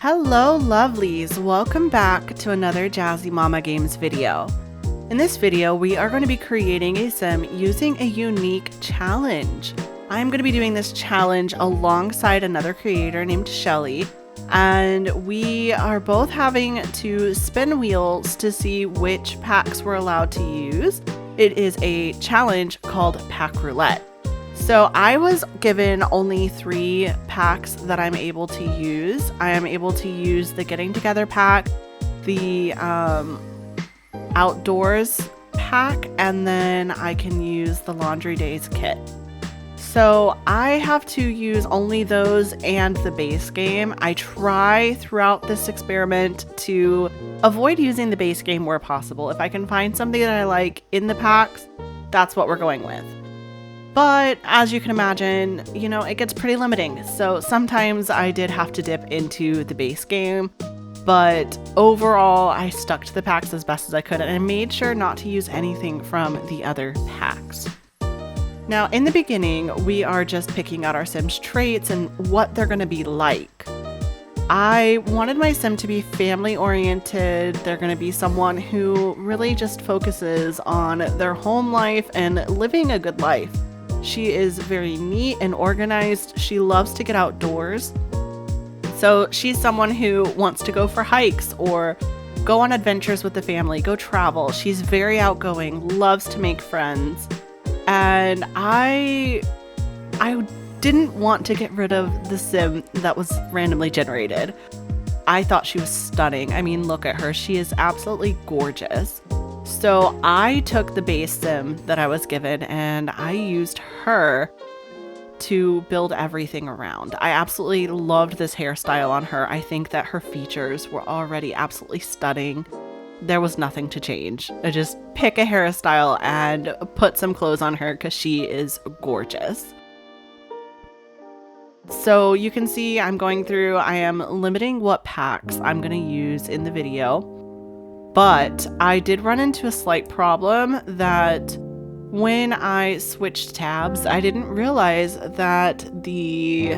Hello lovelies, welcome back to another Jazzymamagames video. In this video, we are going to be creating a sim using a unique challenge. I'm going to be doing this challenge alongside another creator named Shelly, and we are both having to spin wheels to see which packs we're allowed to use. It is a challenge called Pack Roulette. So I was given only 3 packs that I'm able to use. I am able to use the Getting Together pack, the Outdoors pack, and then I can use the Laundry Days kit. So I have to use only those and the base game. I try throughout this experiment to avoid using the base game where possible. If I can find something that I like in the packs, that's what we're going with. But as you can imagine, it gets pretty limiting. So sometimes I did have to dip into the base game, but overall I stuck to the packs as best as I could and I made sure not to use anything from the other packs. Now in the beginning, we are just picking out our sim's traits and what they're going to be like. I wanted my sim to be family oriented. They're going to be someone who really just focuses on their home life and living a good life. She is very neat and organized. She loves to get outdoors. So she's someone who wants to go for hikes or go on adventures with the family, go travel. She's very outgoing, loves to make friends. And I didn't want to get rid of the sim that was randomly generated. I thought she was stunning. I mean, look at her. She is absolutely gorgeous. So I took the base sim that I was given and I used her to build everything around. I absolutely loved this hairstyle on her. I think that her features were already absolutely stunning. There was nothing to change. I just pick a hairstyle and put some clothes on her because she is gorgeous. So you can see I'm going through, I am limiting what packs I'm going to use in the video. But I did run into a slight problem that when I switched tabs, I didn't realize that the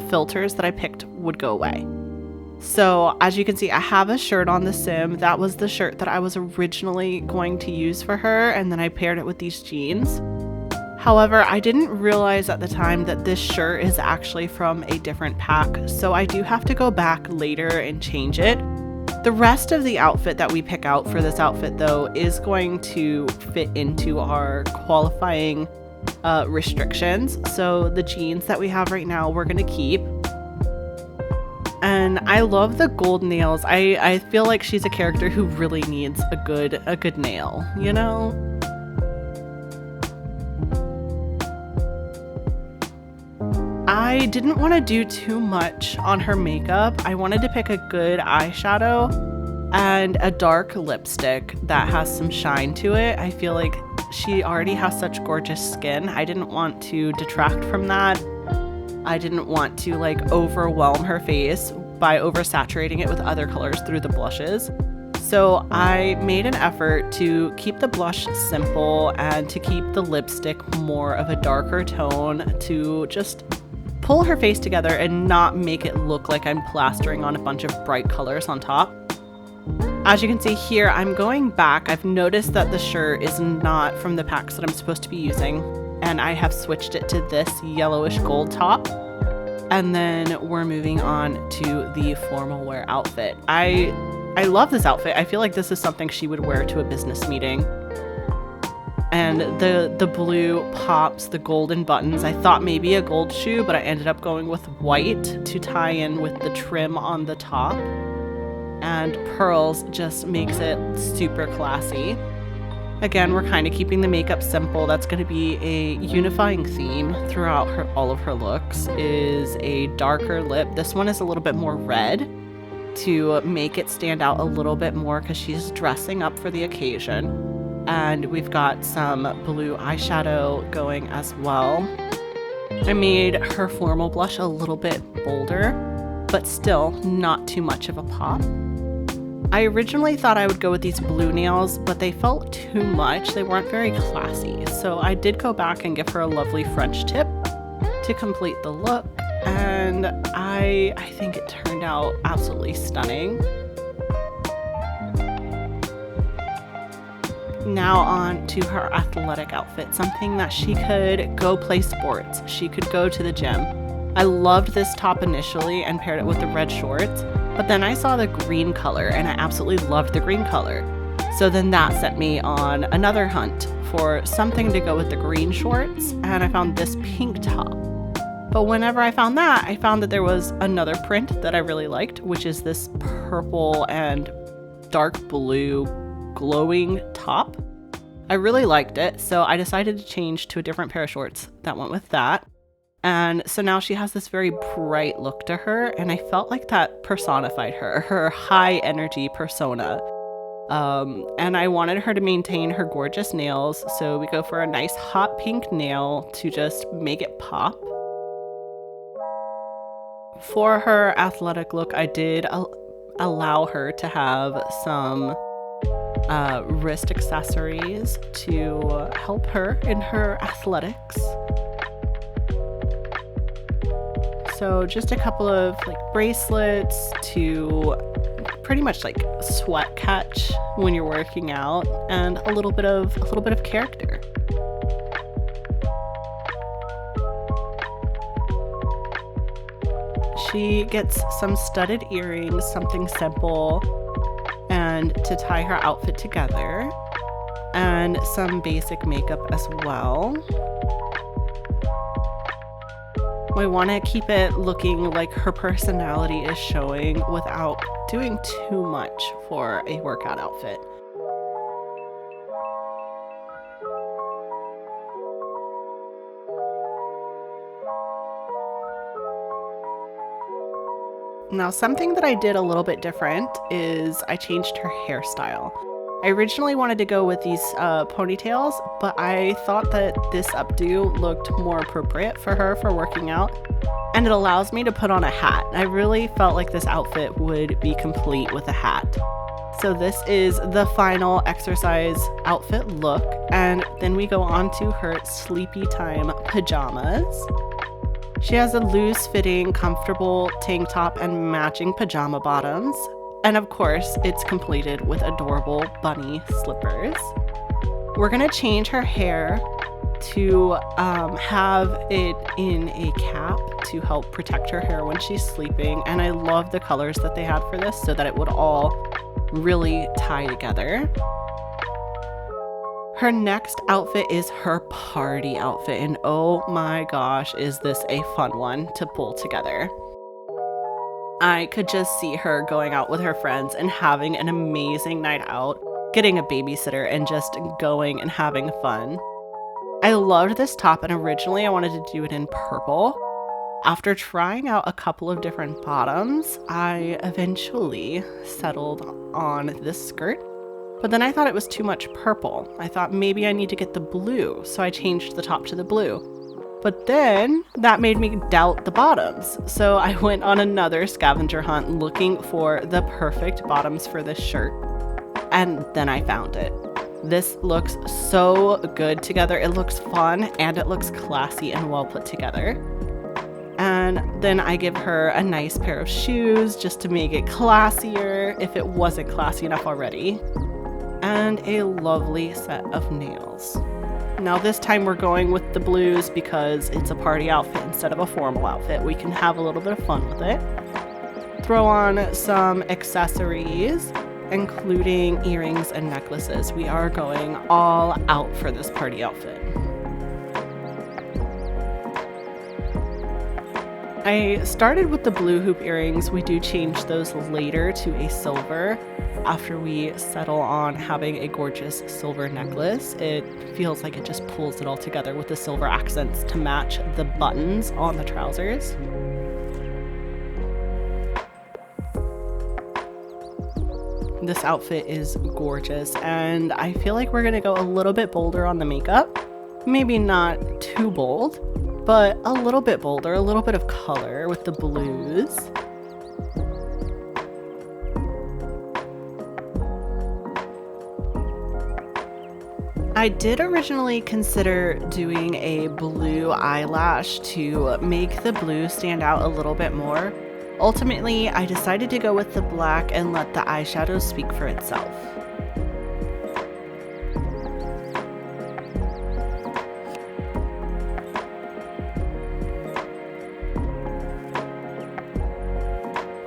filters that I picked would go away. So as you can see, I have a shirt on the sim. That was the shirt that I was originally going to use for her, and then I paired it with these jeans. However, I didn't realize at the time that this shirt is actually from a different pack, so I do have to go back later and change it. The rest of the outfit that we pick out for this outfit, though, is going to fit into our qualifying restrictions. So the jeans that we have right now, we're going to keep. And I love the gold nails. I feel like she's a character who really needs a good nail, I didn't want to do too much on her makeup. I wanted to pick a good eyeshadow and a dark lipstick that has some shine to it. I feel like she already has such gorgeous skin. I didn't want to detract from that. I didn't want to overwhelm her face by oversaturating it with other colors through the blushes. So I made an effort to keep the blush simple and to keep the lipstick more of a darker tone to just pull her face together and not make it look like I'm plastering on a bunch of bright colors on top. As you can see here, I'm going back. I've noticed that the shirt is not from the packs that I'm supposed to be using, and I have switched it to this yellowish gold top. And then we're moving on to the formal wear outfit. I love this outfit. I feel like this is something she would wear to a business meeting. And the blue pops, the golden buttons. I thought maybe a gold shoe, but I ended up going with white to tie in with the trim on the top. And pearls just makes it super classy. Again, we're kind of keeping the makeup simple. That's going to be a unifying theme throughout all of her looks, is a darker lip. This one is a little bit more red to make it stand out a little bit more because she's dressing up for the occasion. And we've got some blue eyeshadow going as well. I made her formal blush a little bit bolder, but still not too much of a pop. I originally thought I would go with these blue nails, but they felt too much. They weren't very classy. So I did go back and give her a lovely French tip to complete the look. And I think it turned out absolutely stunning. Now on to her athletic outfit, something that she could go play sports. She could go to the gym. I loved this top initially and paired it with the red shorts, but then I saw the green color and I absolutely loved the green color. So then that sent me on another hunt for something to go with the green shorts, and I found this pink top. But whenever I found that there was another print that I really liked, which is this purple and dark blue glowing top. I really liked it, so I decided to change to a different pair of shorts that went with that. And so now she has this very bright look to her, and I felt like that personified her high energy persona. And I wanted her to maintain her gorgeous nails, so we go for a nice hot pink nail to just make it pop. For her athletic look, I did allow her to have some wrist accessories to help her in her athletics. So just a couple of like bracelets to pretty much like sweat catch when you're working out, and a little bit of character. She gets some studded earrings, something simple, and to tie her outfit together, and some basic makeup as well. We want to keep it looking like her personality is showing without doing too much for a workout outfit. Now, something that I did a little bit different is I changed her hairstyle. I originally wanted to go with these ponytails, but I thought that this updo looked more appropriate for her for working out, and it allows me to put on a hat. I really felt like this outfit would be complete with a hat. So this is the final exercise outfit look, and then we go on to her sleepy time pajamas. She has a loose-fitting, comfortable tank top and matching pajama bottoms. And of course, it's completed with adorable bunny slippers. We're gonna change her hair to have it in a cap to help protect her hair when she's sleeping. And I love the colors that they had for this so that it would all really tie together. Her next outfit is her party outfit, and oh my gosh, is this a fun one to pull together. I could just see her going out with her friends and having an amazing night out, getting a babysitter and just going and having fun. I loved this top, and originally I wanted to do it in purple. After trying out a couple of different bottoms, I eventually settled on this skirt. But then I thought it was too much purple. I thought maybe I need to get the blue, so I changed the top to the blue. But then that made me doubt the bottoms. So I went on another scavenger hunt looking for the perfect bottoms for this shirt. And then I found it. This looks so good together. It looks fun and it looks classy and well put together. And then I give her a nice pair of shoes just to make it classier if it wasn't classy enough already. And a lovely set of nails. Now this time we're going with the blues because it's a party outfit instead of a formal outfit. We can have a little bit of fun with it. Throw on some accessories, including earrings and necklaces. We are going all out for this party outfit. I started with the blue hoop earrings. We do change those later to a silver after we settle on having a gorgeous silver necklace. It feels like it just pulls it all together with the silver accents to match the buttons on the trousers. This outfit is gorgeous, and I feel like we're gonna go a little bit bolder on the makeup. Maybe not too bold, but a little bit bolder, a little bit of color with the blues. I did originally consider doing a blue eyelash to make the blue stand out a little bit more. Ultimately, I decided to go with the black and let the eyeshadow speak for itself.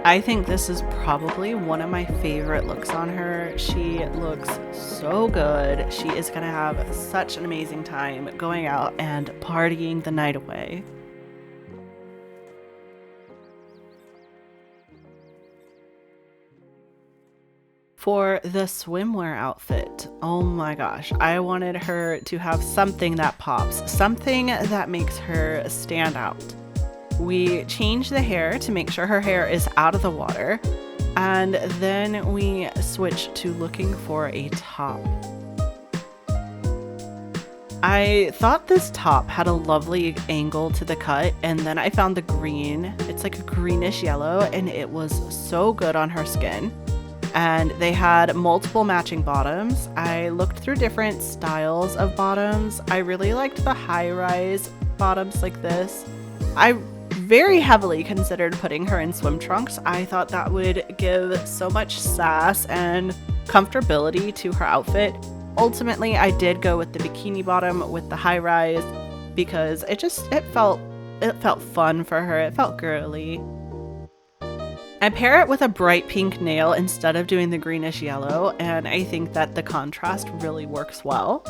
I think this is probably one of my favorite looks on her. She looks so good. She is going to have such an amazing time going out and partying the night away. For the swimwear outfit, oh my gosh, I wanted her to have something that pops, something that makes her stand out. We changed the hair to make sure her hair is out of the water, and then we switched to looking for a top. I thought this top had a lovely angle to the cut, and then I found the green. It's like a greenish yellow, and it was so good on her skin. And they had multiple matching bottoms. I looked through different styles of bottoms. I really liked the high-rise bottoms like this. I very heavily considered putting her in swim trunks. I thought that would give so much sass and comfortability to her outfit. Ultimately, I did go with the bikini bottom with the high rise because it felt fun for her. It felt girly. I pair it with a bright pink nail instead of doing the greenish yellow, and I think that the contrast really works well.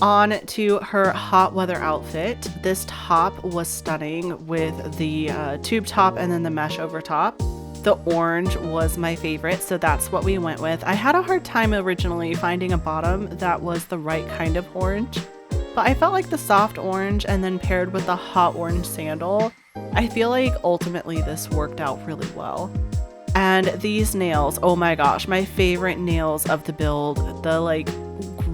On to her hot weather outfit. This top was stunning with the tube top and then the mesh over top. The orange was my favorite, so that's what we went with. I had a hard time originally finding a bottom that was the right kind of orange, but I felt like the soft orange and then paired with the hot orange sandal, I feel like ultimately this worked out really well. And these nails, oh my gosh, my favorite nails of the build, the like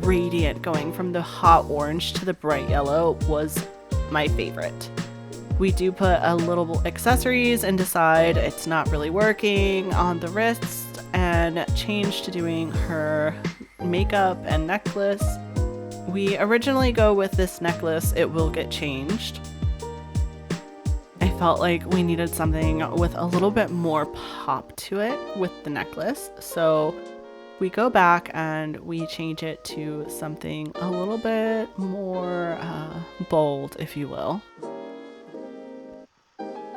gradient going from the hot orange to the bright yellow was my favorite. We do put a little accessories and decide it's not really working on the wrist and change to doing her makeup and necklace. We originally go with this necklace, it will get changed. I felt like we needed something with a little bit more pop to it with the necklace. So we go back and we change it to something a little bit more bold, if you will.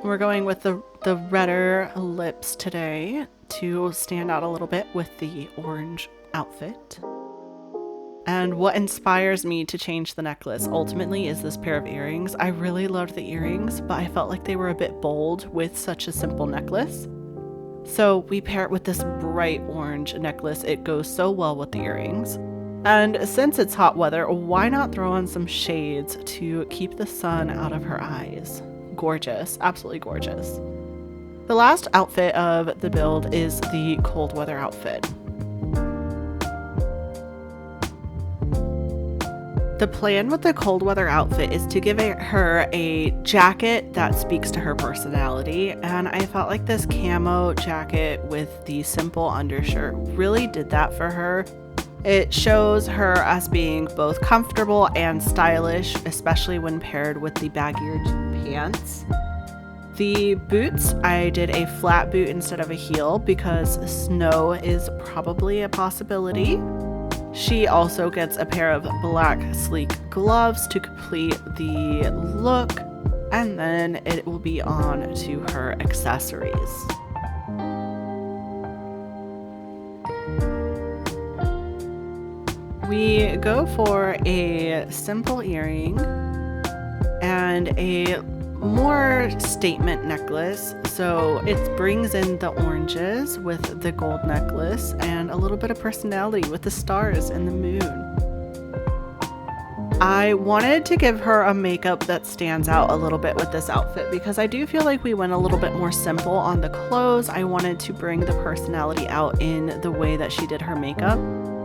We're going with the redder lips today to stand out a little bit with the orange outfit. And what inspires me to change the necklace ultimately is this pair of earrings. I really loved the earrings, but I felt like they were a bit bold with such a simple necklace. So we pair it with this bright orange necklace. It goes so well with the earrings. And since it's hot weather, why not throw on some shades to keep the sun out of her eyes? Gorgeous, absolutely gorgeous. The last outfit of the build is the cold weather outfit. The plan with the cold weather outfit is to give her a jacket that speaks to her personality, and I felt like this camo jacket with the simple undershirt really did that for her. It shows her as being both comfortable and stylish, especially when paired with the baggier pants. The boots, I did a flat boot instead of a heel because snow is probably a possibility. She also gets a pair of black sleek gloves to complete the look, and then it will be on to her accessories. We go for a simple earring and a more statement necklace, so it brings in the oranges with the gold necklace and a little bit of personality with the stars and the moon. I wanted to give her a makeup that stands out a little bit with this outfit because I do feel like we went a little bit more simple on the clothes. I wanted to bring the personality out in the way that she did her makeup.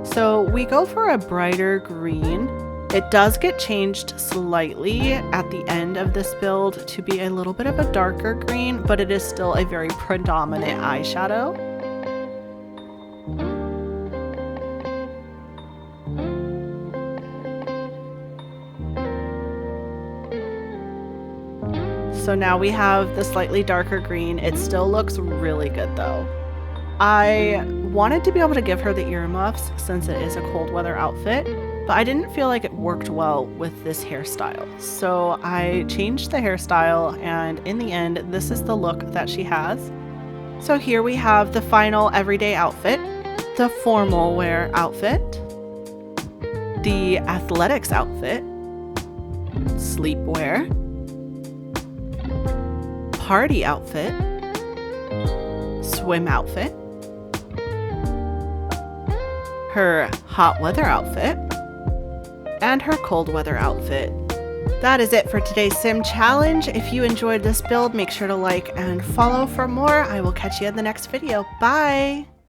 So we go for a brighter green. It does get changed slightly at the end of this build to be a little bit of a darker green, but it is still a very predominant eyeshadow. So now we have the slightly darker green. It still looks really good though. I wanted to be able to give her the earmuffs since it is a cold weather outfit, but I didn't feel like it worked well with this hairstyle. So I changed the hairstyle, and in the end, this is the look that she has. So here we have the final everyday outfit, the formal wear outfit, the athletics outfit, sleepwear, party outfit, swim outfit, her hot weather outfit, and her cold weather outfit. That is it for today's sim challenge. If you enjoyed this build, make sure to like and follow for more. I will catch you in the next video. Bye!